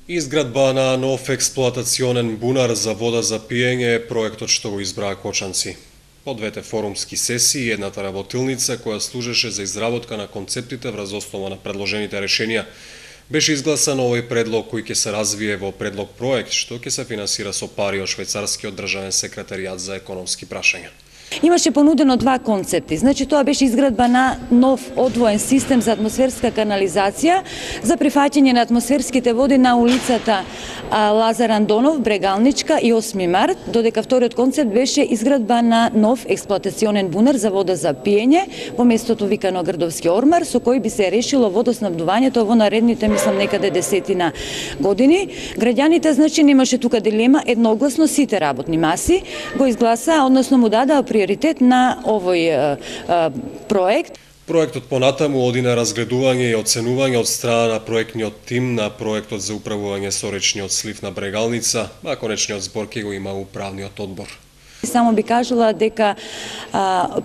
Изградба на нов експлоатационен бунар за вода за пиење е проектот што го избраа кочанци. По двете форумски сесии и едната работилница која служеше за изработка на концептите врз основа на предложените решенија, беше изгласан овој предлог кој ќе се развие во предлог проект што ќе се финансира со пари од швајцарскиот државен секретаријат за економски прашања. Имаше понудено два концепти. Значи тоа беше изградба на нов одвоен систем за атмосферска канализација за прифаќање на атмосферските води на улицата Лазар Андонов, Брегалничка и 8 март, додека вториот концепт беше изградба на нов експлоатационен бунар за вода за пиење во местото викано Грдовски ормар, со кој би се решило водоснабдувањето во наредните, мислам, некаде 10 години. Граѓаните, значи, немаше тука дилема, едногласно сите работни маси го изгласаа, односно му дадаа приоритет на овој проект. Проектот понатаму оди на разгледување и оценување од страна на проектниот тим на проектот за управување со речниот слив на Брегалница, а конечниот збор ќе го има управниот одбор. Само би кажала дека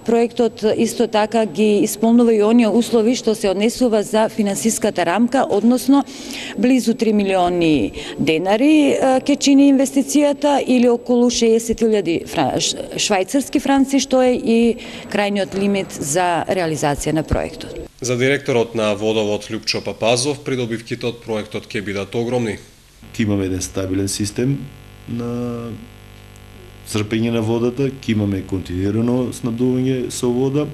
проектот исто така ги исполнува и оние услови што се однесува за финансиската рамка, односно близу 3 милиони денари ќе чини инвестицијата или околу 60.000 швајцарски франци, што е и крајниот лимит за реализација на проектот. За директорот на водовод Љупчо Папазов, придобивките од проектот ќе бидат огромни. Ќе имаме еден стабилен систем на црпење на водата, ќе имаме континуирано снабдување со вода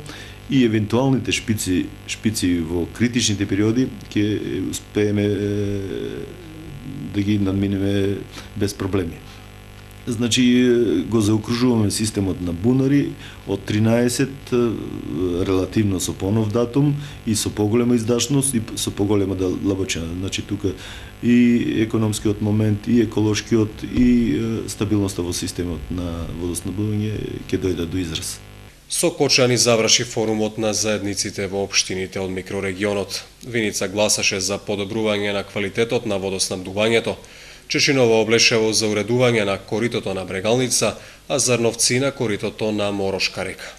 и евентуалните шпици во критичните периоди ќе успееме да ги надминеме без проблеми. Значи, го заокружуваме системот на бунари од 13 релативно со понов датум и со поголема издашност и со поголема длабочина. Значи, тука и економскиот момент, и еколошкиот, и стабилноста во системот на водоснабдување ќе дојде до израз. Со Кочани заврши форумот на заедниците во општините од микрорегионот. Виница гласаше за подобрување на квалитетот на водоснабдувањето, Чешиново облешево за уредување на коритото на Брегалница, а Зарновци на коритото на Морошка река.